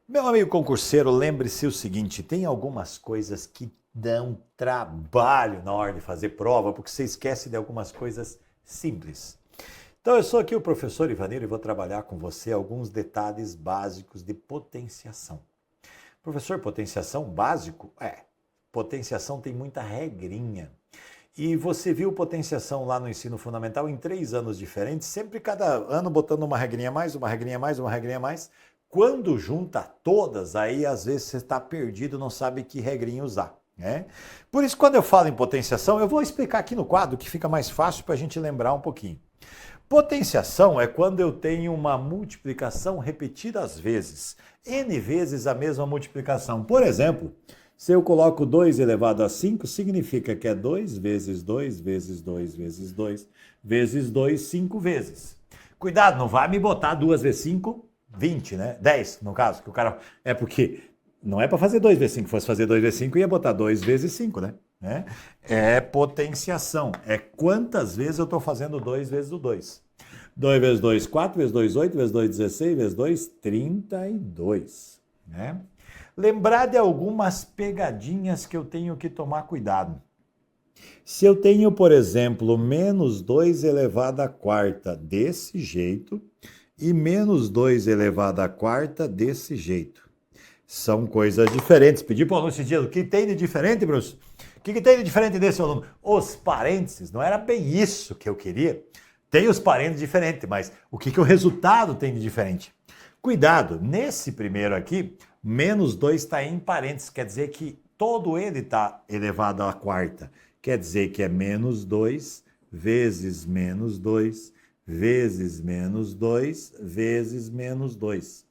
Meu amigo concurseiro, lembre-se o seguinte, tem algumas coisas que dão trabalho na hora de fazer prova, porque você esquece de algumas coisas simples. Então, eu sou aqui o professor Ivanildo e vou trabalhar com você alguns detalhes básicos de potenciação. Professor, potenciação básico? Potenciação tem muita regrinha. E você viu potenciação lá no ensino fundamental em 3 anos diferentes, sempre cada ano botando uma regrinha a mais, uma regrinha a mais, uma regrinha a mais. Quando junta todas, aí às vezes você está perdido, não sabe que regrinha usar. Né? Por isso, quando eu falo em potenciação, eu vou explicar aqui no quadro que fica mais fácil para a gente lembrar um pouquinho. Potenciação é quando eu tenho uma multiplicação repetida às vezes, n vezes a mesma multiplicação. Por exemplo, se eu coloco 2 elevado a 5, significa que é 2 vezes 2 vezes 2 vezes 2 vezes 2, 5 vezes. Cuidado, não vai me botar 2 vezes 5, 20, né? 10, no caso, que o cara... É porque não é para fazer 2 vezes 5, fosse fazer 2 vezes 5, ia botar 2 vezes 5, né? É potenciação, é quantas vezes eu estou fazendo 2 vezes o 2. 2 vezes 2, 4, vezes 2, 8, vezes 2, 16, vezes 2, 32, né? Lembrar de algumas pegadinhas que eu tenho que tomar cuidado. Se eu tenho, por exemplo, menos 2 elevado à quarta desse jeito e menos 2 elevado à quarta desse jeito, são coisas diferentes. Pedi para o aluno esse dia, o que tem de diferente, Bruce? O que tem de diferente desse aluno? Os parênteses, não era bem isso que eu queria. Tem os parênteses diferentes, mas o que o resultado tem de diferente? Cuidado, nesse primeiro aqui, menos 2 está em parênteses, quer dizer que todo ele está elevado à quarta. Quer dizer que é menos 2 vezes menos 2 vezes menos 2 vezes menos 2.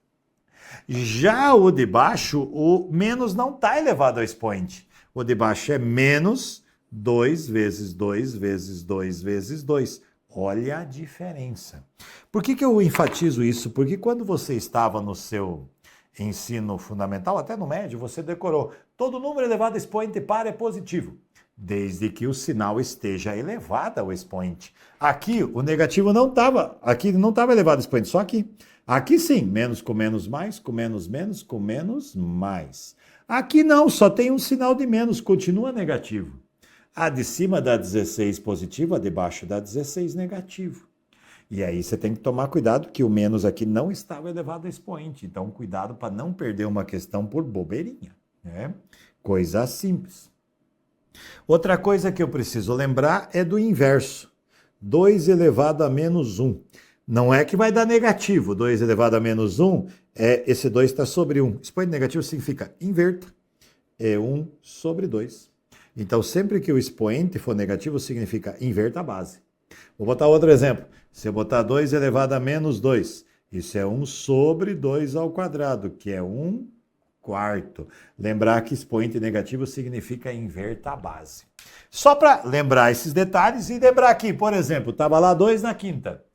Já o de baixo, o menos não está elevado ao expoente. O de baixo é menos 2 vezes 2 vezes 2 vezes 2. Olha a diferença. Por que eu enfatizo isso? Porque quando você estava no seu ensino fundamental, até no médio, você decorou todo número elevado a expoente par é positivo, desde que o sinal esteja elevado ao expoente. Aqui o negativo não estava, aqui não estava elevado ao expoente, só aqui. Aqui sim, menos com menos mais, com menos menos, com menos mais. Aqui não, só tem um sinal de menos, continua negativo. A de cima dá 16 positivo, a de baixo dá 16 negativo. E aí você tem que tomar cuidado que o menos aqui não estava elevado a expoente. Então, cuidado para não perder uma questão por bobeirinha. Né? Coisa simples. Outra coisa que eu preciso lembrar é do inverso. 2 elevado a menos 1. Não é que vai dar negativo. 2 elevado a menos 1, esse 2 está sobre 1. Expoente negativo significa inverta. É 1 sobre 2. Então, sempre que o expoente for negativo, significa inverta a base. Vou botar outro exemplo. Se eu botar 2 elevado a menos 2, isso é 1 sobre 2 ao quadrado, que é 1 quarto. Lembrar que expoente negativo significa inverta a base. Só para lembrar esses detalhes e lembrar aqui, por exemplo, estava lá 2 na quinta.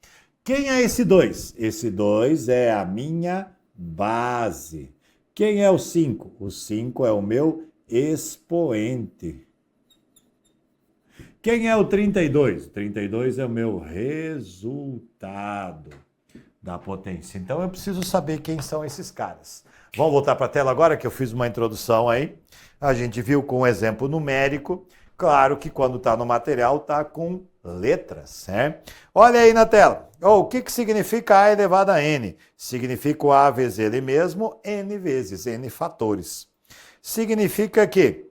Quem é esse 2? Esse 2 é a minha base. Quem é o 5? O 5 é o meu expoente. Quem é o 32? O 32 é o meu resultado da potência. Então eu preciso saber quem são esses caras. Vamos voltar para a tela agora, que eu fiz uma introdução aí. A gente viu com um exemplo numérico. Claro que quando está no material está com letras, né? Olha aí na tela. O que significa A elevado a N? Significa o A vezes ele mesmo, N vezes, N fatores. Significa que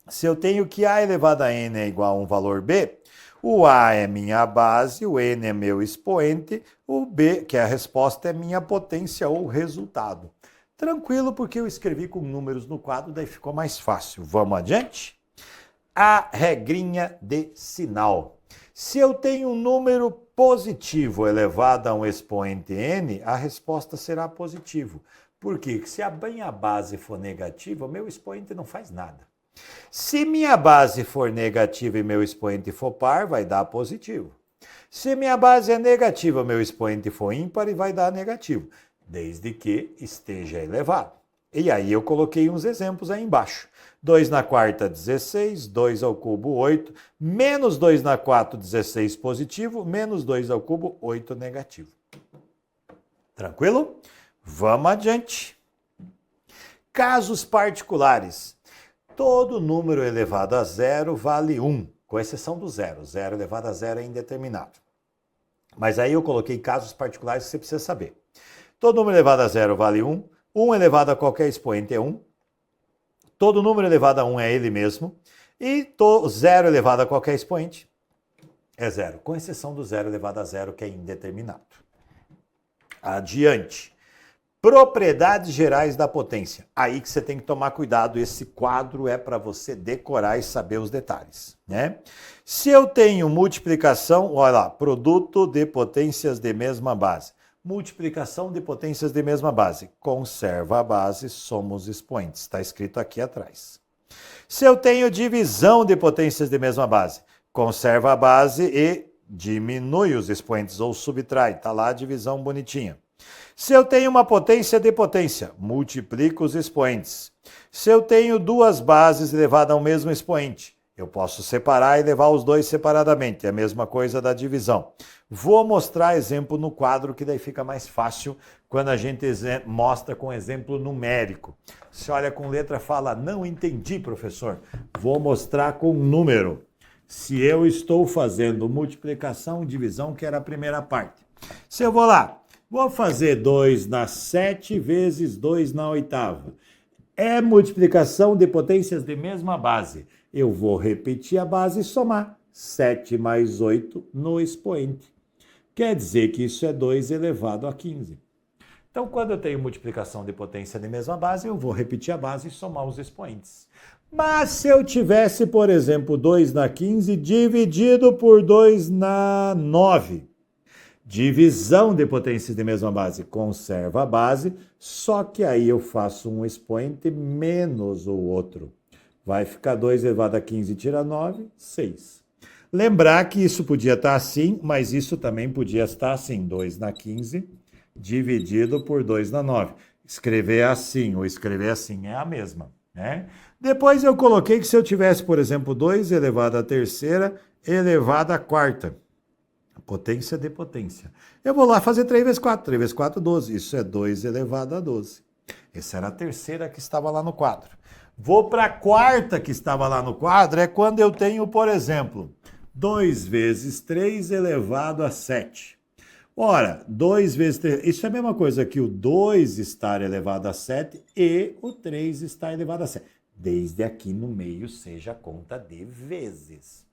se eu tenho que A elevado a N é igual a um valor B, o A é minha base, o N é meu expoente, o B, que é a resposta, é minha potência ou resultado. Tranquilo, porque eu escrevi com números no quadro, daí ficou mais fácil. Vamos adiante? A regrinha de sinal. Se eu tenho um número positivo elevado a um expoente N, a resposta será positivo. Por quê? Se a minha base for negativa, o meu expoente não faz nada. Se minha base for negativa e meu expoente for par, vai dar positivo. Se minha base é negativa, meu expoente for ímpar, vai dar negativo, desde que esteja elevado. E aí eu coloquei uns exemplos aí embaixo. 2 na quarta, 16, 2 ao cubo, 8, menos 2 na 4, 16 positivo, menos 2 ao cubo, 8 negativo. Tranquilo? Vamos adiante. Casos particulares. Todo número elevado a zero vale 1, com exceção do zero. Zero elevado a zero é indeterminado. Mas aí eu coloquei casos particulares que você precisa saber. Todo número elevado a zero vale 1. 1 elevado a qualquer expoente é 1. Todo número elevado a 1 é ele mesmo. E zero elevado a qualquer expoente é zero, com exceção do zero elevado a zero, que é indeterminado. Adiante. Propriedades gerais da potência. Aí que você tem que tomar cuidado, esse quadro é para você decorar e saber os detalhes, né? Se eu tenho multiplicação, olha lá, produto de potências de mesma base. Multiplicação de potências de mesma base. Conserva a base, soma os expoentes. Está escrito aqui atrás. Se eu tenho divisão de potências de mesma base, conserva a base e diminui os expoentes ou subtrai. Está lá a divisão bonitinha. Se eu tenho uma potência de potência, multiplico os expoentes. Se eu tenho duas bases elevadas ao mesmo expoente, eu posso separar e levar os dois separadamente. É a mesma coisa da divisão. Vou mostrar exemplo no quadro, que daí fica mais fácil quando a gente mostra com exemplo numérico. Se olha com letra, fala, não entendi, professor. Vou mostrar com número. Se eu estou fazendo multiplicação e divisão, que era a primeira parte. Se eu vou lá, vou fazer 2 na 7 vezes 2 na oitava. É multiplicação de potências de mesma base. Eu vou repetir a base e somar. 7 mais 8 no expoente. Quer dizer que isso é 2 elevado a 15. Então, quando eu tenho multiplicação de potência de mesma base, eu vou repetir a base e somar os expoentes. Mas se eu tivesse, por exemplo, 2 na 15 dividido por 2 na 9... Divisão de potências de mesma base, conserva a base, só que aí eu faço um expoente menos o outro. Vai ficar 2 elevado a 15 tira 9, 6. Lembrar que isso podia estar assim, mas isso também podia estar assim, 2 na 15 dividido por 2 na 9. Escrever assim ou escrever assim é a mesma, né? Depois eu coloquei que se eu tivesse, por exemplo, 2 elevado a terceira elevado a quarta. Potência de potência. Eu vou lá fazer 3 vezes 4. 3 vezes 4, 12. Isso é 2 elevado a 12. Essa era a terceira que estava lá no quadro. Vou para a quarta que estava lá no quadro. É quando eu tenho, por exemplo, 2 vezes 3 elevado a 7. Ora, 2 vezes 3... Isso é a mesma coisa que o 2 estar elevado a 7 e o 3 estar elevado a 7. Desde aqui no meio seja conta de vezes.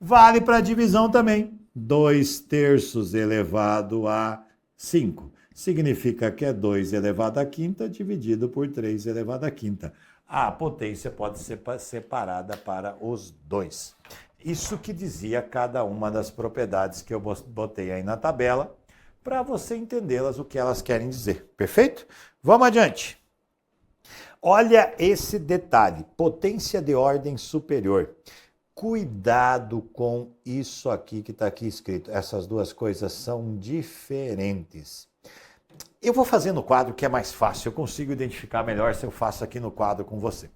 Vale para divisão também. 2 terços elevado a 5. Significa que é 2 elevado a quinta dividido por 3 elevado a quinta. A potência pode ser separada para os dois. Isso que dizia cada uma das propriedades que eu botei aí na tabela, para você entendê-las, o que elas querem dizer. Perfeito? Vamos adiante. Olha esse detalhe. Potência de ordem superior. Cuidado com isso aqui que está aqui escrito. Essas duas coisas são diferentes. Eu vou fazer no quadro que é mais fácil. Eu consigo identificar melhor se eu faço aqui no quadro com você.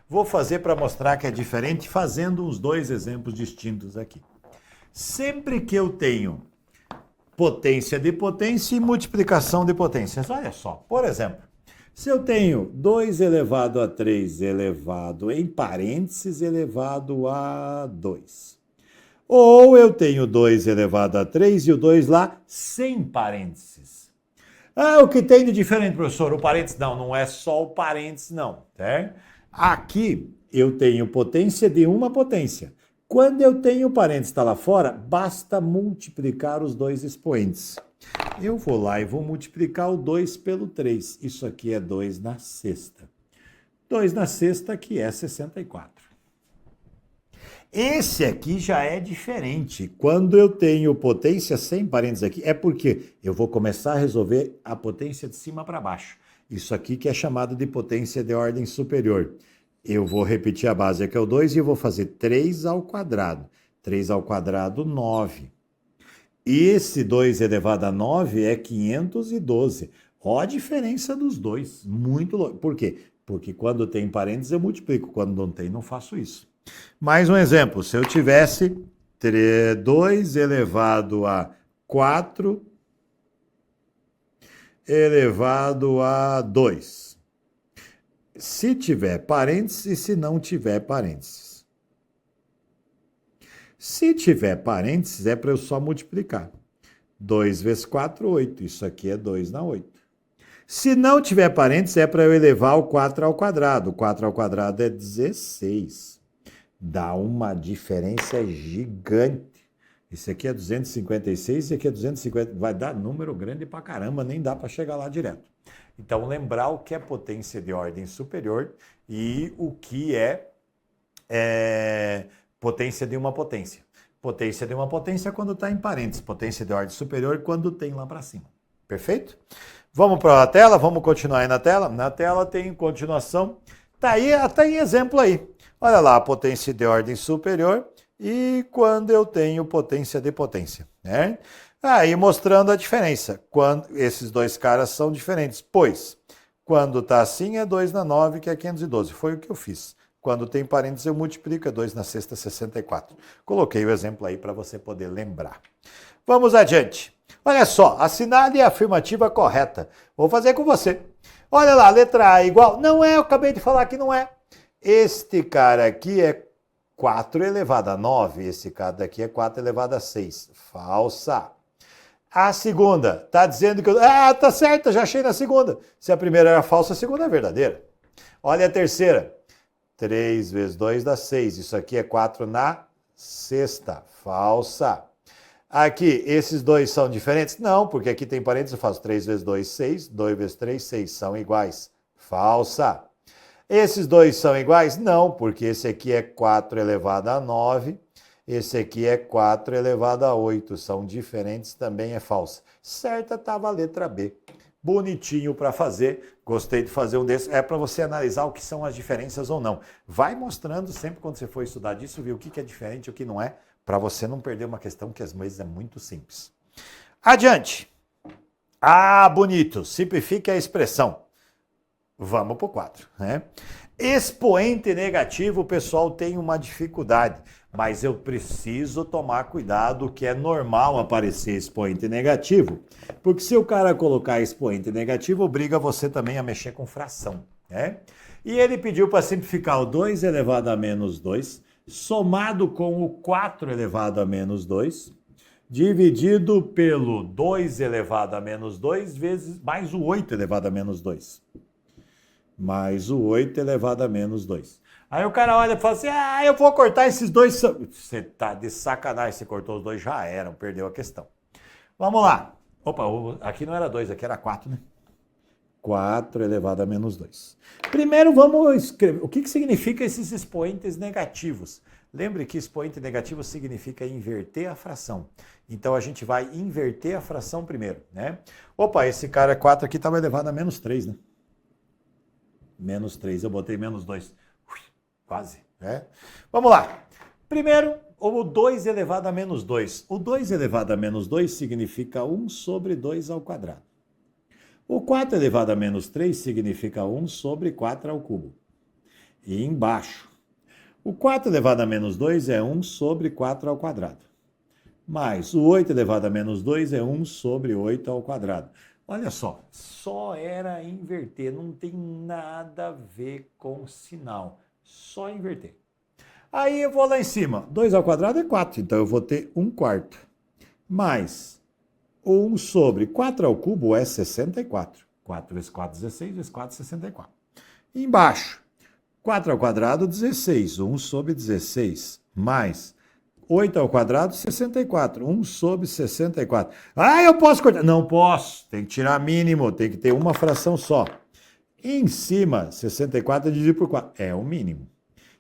Vou fazer para mostrar que é diferente, fazendo os dois exemplos distintos aqui. Sempre que eu tenho potência de potência e multiplicação de potências. Olha só, por exemplo. Se eu tenho 2 elevado a 3 elevado em parênteses elevado a 2. Ou eu tenho 2 elevado a 3 e o 2 lá sem parênteses. Ah, o que tem de diferente, professor? O parênteses? Não, não é só o parênteses, não. Certo? Aqui eu tenho potência de uma potência. Quando eu tenho parênteses está lá fora, basta multiplicar os dois expoentes. Eu vou lá e vou multiplicar o 2 pelo 3. Isso aqui é 2 na sexta. 2 na sexta que é 64. Esse aqui já é diferente. Quando eu tenho potência sem parênteses aqui, é porque eu vou começar a resolver a potência de cima para baixo. Isso aqui que é chamado de potência de ordem superior. Eu vou repetir a base, que é o 2, e eu vou fazer 3 ao quadrado. 3 ao quadrado, 9. Esse 2 elevado a 9 é 512. Olha a diferença dos dois. Muito louco. Por quê? Porque quando tem parênteses eu multiplico. Quando não tem, não faço isso. Mais um exemplo. Se eu tivesse 2 elevado a 4 elevado a 2. se tiver parênteses e se não tiver parênteses. Se tiver parênteses, é para eu só multiplicar. 2 vezes 4, 8. Isso aqui é 2 na 8. Se não tiver parênteses, é para eu elevar o 4 ao quadrado. O 4 ao quadrado é 16. Dá uma diferença gigante. Esse aqui é 256 e aqui é 250. Vai dar número grande pra caramba, nem dá para chegar lá direto. Então, lembrar o que é potência de ordem superior e o que é potência de uma potência. Potência de uma potência quando está em parênteses. Potência de ordem superior quando tem lá para cima. Perfeito? Vamos para a tela? Vamos continuar aí na tela? Na tela tem continuação. Tá aí, tá em exemplo aí. Olha lá, a potência de ordem superior e quando eu tenho potência de potência, né? Aí mostrando a diferença. Quando esses dois caras são diferentes, pois quando está assim é 2 na 9, que é 512. Foi o que eu fiz. Quando tem parênteses eu multiplico, é 2 na sexta, 64. Coloquei o exemplo aí para você poder lembrar. Vamos adiante. Olha só, assinale a afirmativa correta. Vou fazer com você. Olha lá, letra A igual. Não é, eu acabei de falar que não é. Este cara aqui é 4 elevado a 9. Esse cara daqui é 4 elevado a 6. Falsa. A segunda, está dizendo que eu... Ah, tá certo, já achei na segunda. Se a primeira era falsa, a segunda é verdadeira. Olha a terceira. 3 vezes 2 dá 6. Isso aqui é 4 na sexta. Falsa. Aqui, esses dois são diferentes? Não, porque aqui tem parênteses, eu faço 3 vezes 2, 6. 2 vezes 3, 6. São iguais. Falsa. Esses dois são iguais? Não, porque esse aqui é 4 elevado a 9. Esse aqui é 4 elevado a 8. São diferentes, também é falsa. Certa estava a letra B. Bonitinho para fazer. Gostei de fazer um desses. É para você analisar o que são as diferenças ou não. Vai mostrando sempre quando você for estudar disso, ver o que é diferente e o que não é, para você não perder uma questão que às vezes é muito simples. Adiante. Ah, bonito. Simplifique a expressão. Vamos para o 4, né? Expoente negativo, o pessoal tem uma dificuldade, mas eu preciso tomar cuidado que é normal aparecer expoente negativo, porque se o cara colocar expoente negativo, obriga você também a mexer com fração, né? E ele pediu para simplificar o 2 elevado a menos 2, somado com o 4 elevado a menos 2, dividido pelo 2 elevado a menos 2 vezes mais o 8 elevado a menos 2. Mais o 8 elevado a menos 2. Aí o cara olha e fala assim, eu vou cortar esses dois. Você tá de sacanagem, você cortou os dois, já eram, perdeu a questão. Vamos lá. Opa, aqui não era 2, aqui era 4, né? 4 elevado a menos 2. Primeiro vamos escrever, o que significa esses expoentes negativos? Lembre que expoente negativo significa inverter a fração. Então a gente vai inverter a fração primeiro, né? Opa, esse cara 4 aqui estava elevado a menos 3, né? Menos 3, eu botei menos 2. Quase, né? Vamos lá. Primeiro, o 2 elevado a menos 2. O 2 elevado a menos 2 significa 1 sobre 2 ao quadrado. O 4 elevado a menos 3 significa 1 sobre 4 ao cubo. E embaixo, o 4 elevado a menos 2 é 1 sobre 4 ao quadrado. Mais o 8 elevado a menos 2 é 1 sobre 8 ao quadrado. Olha só era inverter, não tem nada a ver com sinal, só inverter. Aí eu vou lá em cima, 2 ao quadrado é 4, então eu vou ter 1 quarto, mais 1 sobre 4 ao cubo é 64. 4 vezes 4, 16, vezes 4, 64. E embaixo, 4 ao quadrado, 16, 1 sobre 16, mais 8 ao quadrado, 64. 1 sobre 64. Eu posso cortar? Não posso. Tem que tirar mínimo. Tem que ter uma fração só. E em cima, 64 dividido por 4. É o mínimo.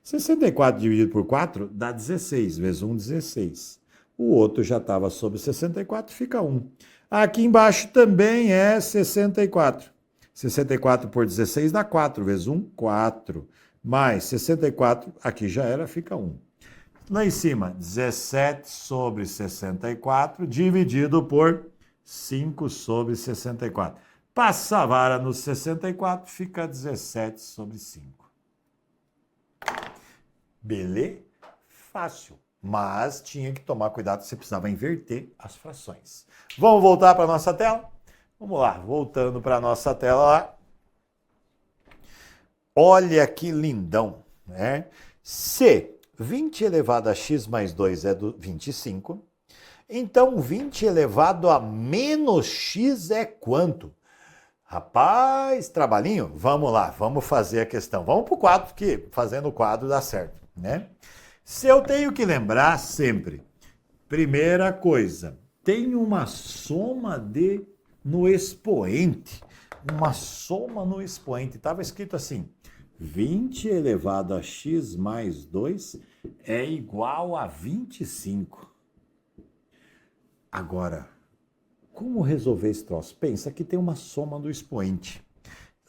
64 dividido por 4 dá 16. Vezes 1, 16. O outro já estava sobre 64, fica 1. Aqui embaixo também é 64. 64 por 16 dá 4. Vezes 1, 4. Mais 64, aqui já era, fica 1. Lá em cima, 17 sobre 64, dividido por 5 sobre 64. Passa a vara no 64, fica 17 sobre 5. Beleza? Fácil. Mas tinha que tomar cuidado, você precisava inverter as frações. Vamos voltar para a nossa tela? Vamos lá, voltando para a nossa tela lá. Olha que lindão, né? Se 20 elevado a x mais 2 é 25, então 20 elevado a menos x é quanto? Rapaz, trabalhinho? Vamos lá, vamos fazer a questão. Vamos para o quadro, porque fazendo o quadro dá certo, né? Se eu tenho que lembrar sempre, primeira coisa, tem uma soma no expoente. Uma soma no expoente. Estava escrito assim, 20 elevado a x mais 2 é igual a 25. Agora, como resolver esse troço? Pensa que tem uma soma do expoente.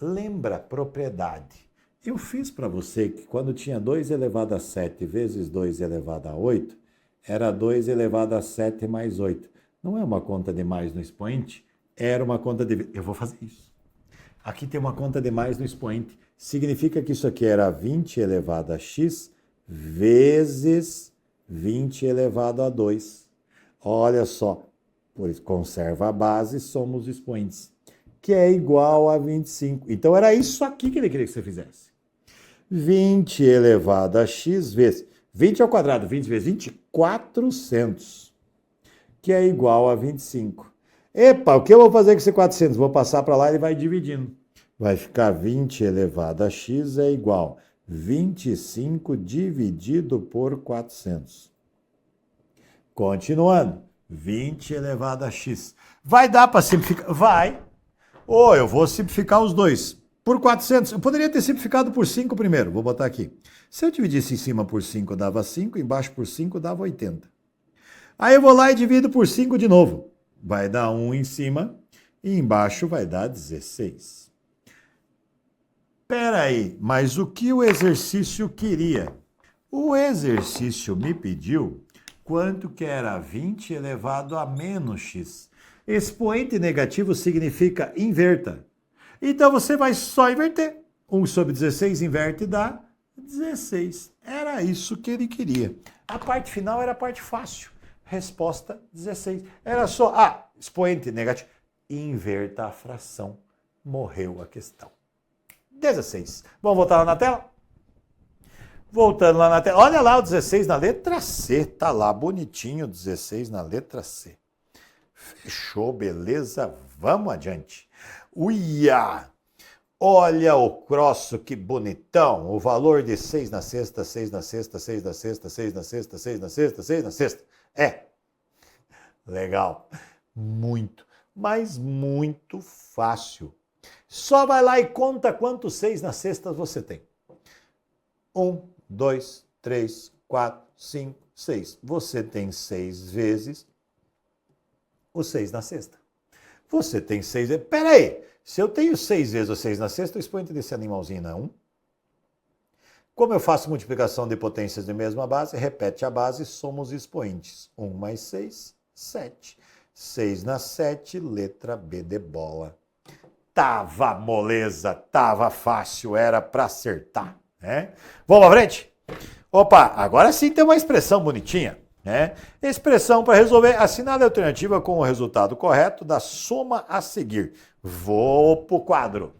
Lembra a propriedade. Eu fiz para você que quando tinha 2 elevado a 7 vezes 2 elevado a 8, era 2 elevado a 7 mais 8. Não é uma conta de mais no expoente? Era uma conta de... Eu vou fazer isso. Aqui tem uma conta de mais no expoente. Significa que isso aqui era 20 elevado a x vezes 20 elevado a 2. Olha só. Por isso, conserva a base, somos expoentes, que é igual a 25. Então, era isso aqui que ele queria que você fizesse. 20 elevado a x vezes 20 ao quadrado, 20 vezes 20, 400, que é igual a 25. Epa, o que eu vou fazer com esse 400? Vou passar para lá e ele vai dividindo. Vai ficar 20 elevado a x é igual a 25 dividido por 400. Continuando. 20 elevado a x. Vai dar para simplificar? Vai. Ou eu vou simplificar os dois. Por 400. Eu poderia ter simplificado por 5 primeiro. Vou botar aqui. Se eu dividisse em cima por 5, dava 5. Embaixo por 5, dava 80. Aí eu vou lá e divido por 5 de novo. Vai dar 1 em cima. E embaixo vai dar 16. Espera aí. Mas o que o exercício queria? O exercício me pediu... Quanto que era 20 elevado a menos x? Expoente negativo significa inverta. Então, você vai só inverter. 1 sobre 16 inverte e dá 16. Era isso que ele queria. A parte final era a parte fácil. Resposta 16. Era só, expoente negativo. Inverta a fração. Morreu a questão. 16. Vamos voltar lá na tela? Voltando lá na tela, olha lá o 16 na letra C, tá lá bonitinho, 16 na letra C. Fechou, beleza? Vamos adiante. Uia! Olha o crosso, que bonitão. O valor de 6 na sexta, 6 na sexta, 6 na sexta, 6 na sexta, 6 na sexta, 6 na sexta. É. Legal. Muito, mas muito fácil. Só vai lá e conta quantos 6 na sexta você tem. 1, 2, 3, 4, 5, 6. Você tem 6 vezes o 6 na sexta. Você tem 6 vezes... Peraí, se eu tenho 6 vezes o 6 na sexta, o expoente desse animalzinho não é 1. Como eu faço multiplicação de potências de mesma base, repete a base, somos expoentes. 1 mais 6, 7. 6 na 7, letra B de bola. Tava moleza, tava fácil, era para acertar. Né? Vamos à frente? Opa, agora sim tem uma expressão bonitinha. Né? Expressão para resolver, assinale a alternativa com o resultado correto da soma a seguir. Vou para o quadro.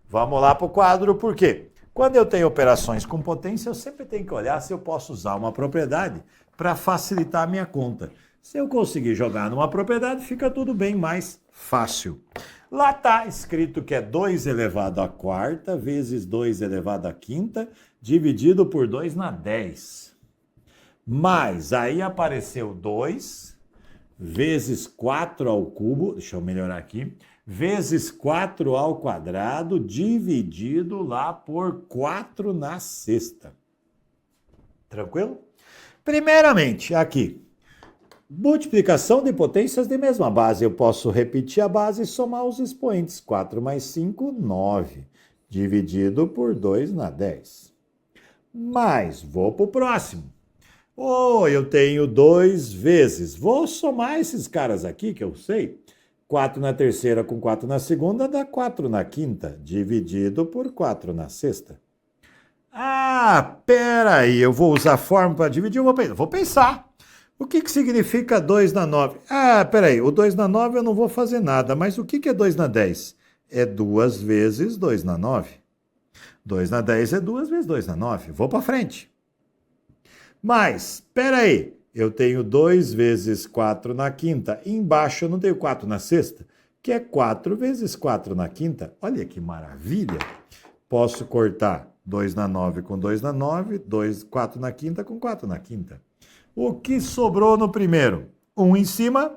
Vamos lá para o quadro, por quê? Quando eu tenho operações com potência, eu sempre tenho que olhar se eu posso usar uma propriedade para facilitar a minha conta. Se eu conseguir jogar numa propriedade, fica tudo bem mais fácil. Lá está escrito que é 2 elevado à quarta vezes 2 elevado à quinta, dividido por 2 na 10. Mas aí apareceu 2 vezes 4 ao cubo, deixa eu melhorar aqui, vezes 4 ao quadrado, dividido lá por 4 na sexta. Tranquilo? Primeiramente, aqui. Multiplicação de potências de mesma base. Eu posso repetir a base e somar os expoentes. 4 mais 5, 9. Dividido por 2 na 10. Mas, vou para o próximo. Eu tenho 2 vezes. Vou somar esses caras aqui, que eu sei. 4 na terceira com 4 na segunda dá 4 na quinta. Dividido por 4 na sexta. Peraí. Eu vou usar a fórmula para dividir. Eu vou pensar. O que significa 2 na 9? Peraí, o 2 na 9 eu não vou fazer nada, mas o que é 2 na 10? É 2 vezes 2 na 9. 2 na 10 é 2 vezes 2 na 9. Vou para frente. Mas, espera aí, eu tenho 2 vezes 4 na quinta. E embaixo eu não tenho 4 na sexta, que é 4 vezes 4 na quinta. Olha que maravilha. Posso cortar 2 na 9 com 2 na 9, 4 na quinta com 4 na quinta. O que sobrou no primeiro? 1 em cima,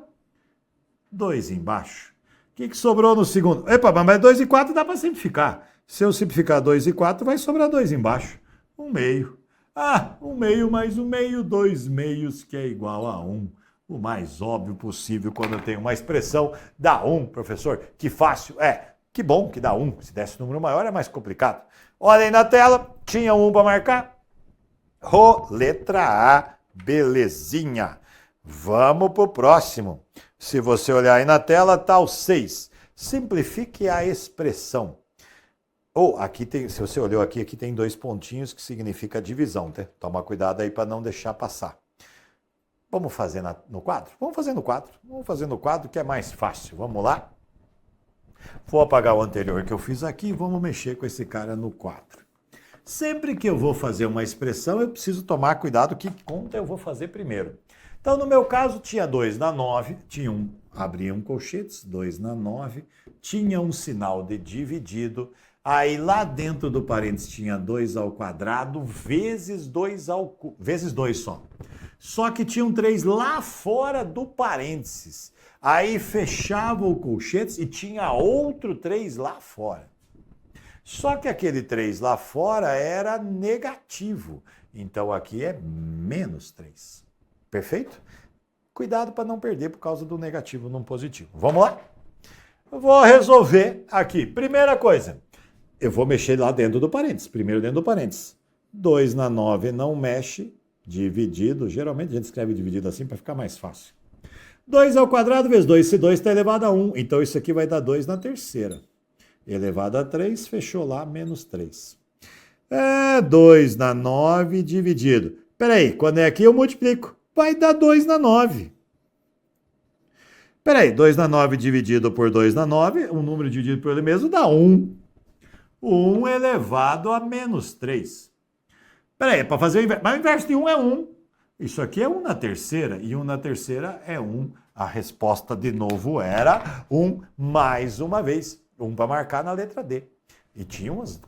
2 embaixo. O que sobrou no segundo? Epa, mas 2 e 4 dá para simplificar. Se eu simplificar 2 e 4, vai sobrar 2 embaixo. 1 meio. Ah, 1 meio mais 1 meio, 2 meios, que é igual a 1. O mais óbvio possível quando eu tenho uma expressão dá 1, professor. Que fácil. Que bom que dá 1. Se desse número maior é mais complicado. Olha aí na tela, tinha 1 para marcar. Letra A, belezinha. Vamos para o próximo. Se você olhar aí na tela, está o 6. Simplifique a expressão. Aqui tem, se você olhou aqui tem 2 pontinhos que significa divisão, tá? Toma cuidado aí para não deixar passar. Vamos fazer no quadro? Vamos fazer no quadro. Vamos fazer no quadro que é mais fácil. Vamos lá? Vou apagar o anterior que eu fiz aqui e vamos mexer com esse cara no quadro. Sempre que eu vou fazer uma expressão, eu preciso tomar cuidado que conta eu vou fazer primeiro. Então, no meu caso, tinha 2 na 9, abriam colchetes, 2 na 9, tinha um sinal de dividido, aí lá dentro do parênteses tinha 2 ao quadrado vezes 2 vezes 2 só. Só que tinha um 3 lá fora do parênteses. Aí fechava o colchetes e tinha outro 3 lá fora. Só que aquele 3 lá fora era negativo. Então aqui é menos 3. Perfeito? Cuidado para não perder por causa do negativo no positivo. Vamos lá? Eu vou resolver aqui. Primeira coisa, eu vou mexer lá dentro do parênteses. Primeiro dentro do parênteses. 2 na 9 não mexe. Dividido. Geralmente a gente escreve dividido assim para ficar mais fácil. 2 ao quadrado vezes 2. Se 2 está elevado a 1. Então isso aqui vai dar 2 na terceira. Elevado a 3, fechou lá, menos 3. 2 na 9 dividido. Peraí, quando é aqui eu multiplico. Vai dar 2 na 9. Peraí, 2 na 9 dividido por 2 na 9, um número dividido por ele mesmo dá 1. 1 elevado a menos 3. Peraí, para fazer o inverso. Mas o inverso de 1 é 1. Isso aqui é 1 na terceira, e 1 na terceira é 1. A resposta, de novo, era 1 mais uma vez. 1 para marcar na letra D. E tinha uns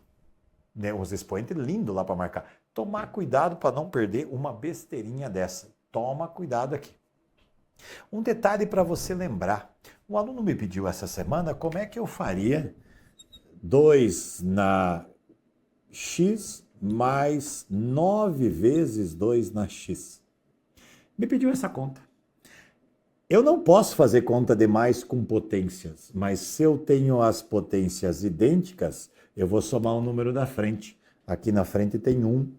expoentes lindos lá para marcar. Tomar cuidado para não perder uma besteirinha dessa. Toma cuidado aqui. Um detalhe para você lembrar. Um aluno me pediu essa semana como é que eu faria 2 na x mais 9 vezes 2 na x. Me pediu essa conta. Eu não posso fazer conta de mais com potências, mas se eu tenho as potências idênticas, eu vou somar um número da frente. Aqui na frente tem 1.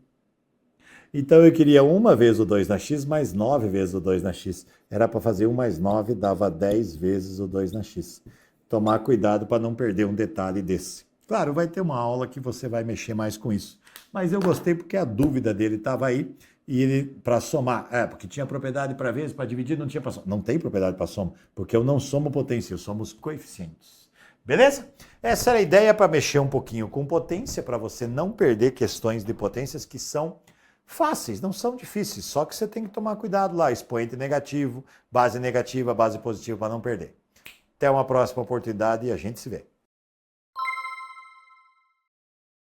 Então eu queria 1 vezes o 2 na x mais 9 vezes o 2 na x. Era para fazer 1 mais 9, dava 10 vezes o 2 na x. Tomar cuidado para não perder um detalhe desse. Claro, vai ter uma aula que você vai mexer mais com isso. Mas eu gostei porque a dúvida dele estava aí. E ele, para somar, porque tinha propriedade para vezes, para dividir, não tinha para somar. Não tem propriedade para soma, porque eu não somo potência, eu somo os coeficientes. Beleza? Essa era a ideia para mexer um pouquinho com potência, para você não perder questões de potências que são fáceis, não são difíceis, só que você tem que tomar cuidado lá, expoente negativo, base negativa, base positiva, para não perder. Até uma próxima oportunidade e a gente se vê.